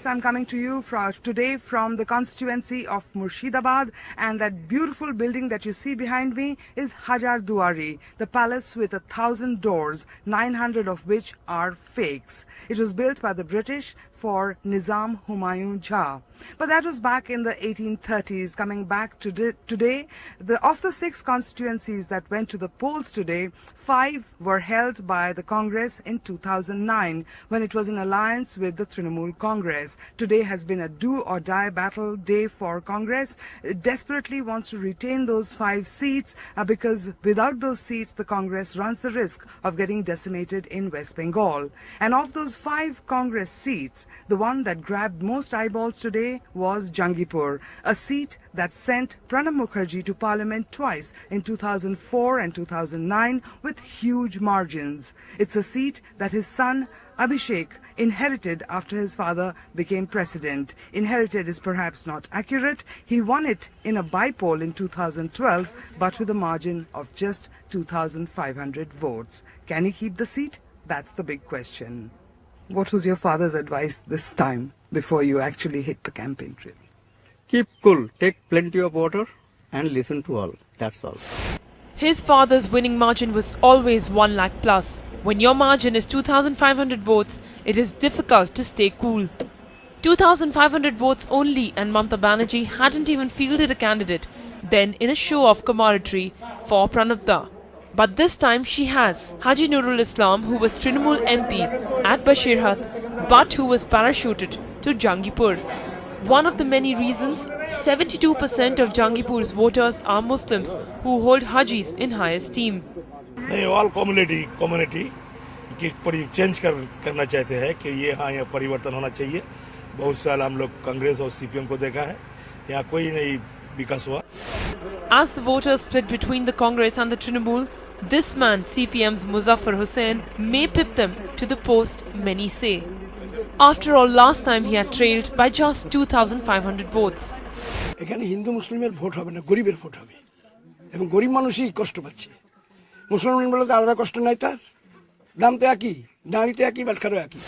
Yes, I'm coming to you today from the constituency of Murshidabad, and that beautiful building that you see behind me is Hajar Duari, the palace with 1,000 doors, 900 of which are fakes. It was built by the British for Nizam Humayun Jha. But that was back in the 1830s. Coming back to today, of the 6 constituencies that went to the polls today, 5 were held by the Congress in 2009 when it was in alliance with the Trinamool Congress. Today has been a do-or-die battle day for Congress. It desperately wants to retain those 5 seats because without those seats, the Congress runs the risk of getting decimated in West Bengal. And of those 5 Congress seats, the one that grabbed most eyeballs today was Jangipur, a seat that sent Pranab Mukherjee to Parliament twice in 2004 and 2009 with huge margins. It's a seat that his son Abhishek inherited after his father became president. Inherited is perhaps not accurate. He won it in a by-poll in 2012, but with a margin of just 2,500 votes. Can he keep the seat? That's the big question. What was your father's advice this time before you actually hit the campaign trail? Keep cool, take plenty of water and listen to all. That's all. His father's winning margin was always 1 lakh plus. When your margin is 2,500 votes, it is difficult to stay cool. 2,500 votes only, and Mamata Banerjee hadn't even fielded a candidate, then in a show of camaraderie for Pranab. But this time she has. Haji Nurul Islam, who was Trinamool MP at Bashirhat, but who was parachuted to Jangipur. One of the many reasons, 72% of Jangipur's voters are Muslims who hold Hajis in high esteem. All community की change करना चाहते हैं कि ये हाँ यहाँ परिवर्तन होना चाहिए. बहुत साल हम लोग कांग्रेस और सीपीएम को देखा है, यहाँ कोई नहीं विकास हुआ. As the voters split between the Congress and the Trinamool, this man, CPM's Muzaffar Hussain, may pip them to the post, many say. After all, last time he had trailed by just 2,500 votes. এখানে হিন্দু মুসলিমের vote হবে না, গরিবের vote হবে, এবং গরিব মানুষই কষ্ট পাচ্ছে. মুসলমান বলে তো আলাদা কষ্ট নাই, তার দাম তো একই, দাঁড়ি তো একই, বাটখারও একই.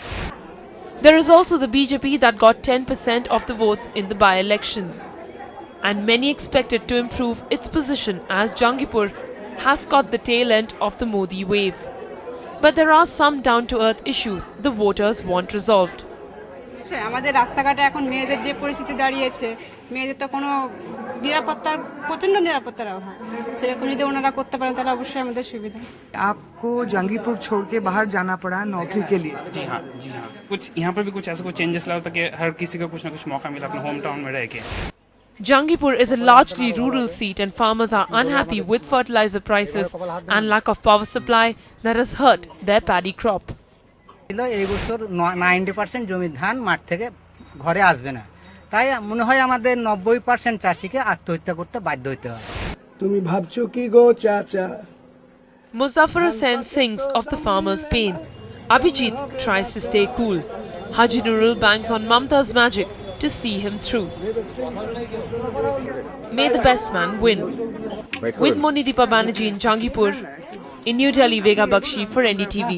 There is also the BJP that got 10% of the votes in the by-election, and many expected to improve its position as Jangipur has got the tail end of the Modi wave. But there are some down-to-earth issues the voters want resolved. আমাদের রাস্তাঘাটে এখন মেয়েদের যে পরিস্থিতি দাঁড়িয়েছে, মেয়েদের তো কোনো নিরাপত্তার প্রচন্ড নিরাপত্তার অভাব, সেরকম যদি ওনারা করতে পারেন তাহলে অবশ্যই আমাদের সুবিধা. आपको जंगीपुर छोड़ के बाहर जाना पड़ा नौकरी के लिए? जी हाँ. कुछ यहाँ पर भी कुछ ऐसा कुछ चेंजेस लाओ ताकि हर किसी को कुछ ना कुछ मौका मिला अपने होम टाउन में रह के. Jangipur is a largely rural seat, and farmers are unhappy with fertilizer prices and lack of power supply that has hurt their paddy crop. এই বছর 90% জমির ধান মাঠ থেকে ঘরে আসবে না, তাই মনে হয় আমাদের 90% চাষিকে আত্মহত্যা করতে বাধ্য হতে হবে. তুমি ভাবছো কি গো চাচা? Muzaffar Hussain sings of the farmer's pain. Abhijit tries to stay cool. Haji Nurul banks on Mamata's magic to see him through. May the best man win. With Monideepa Banerjee in Jangipur, in New Delhi, Vega Bakshi for NDTV.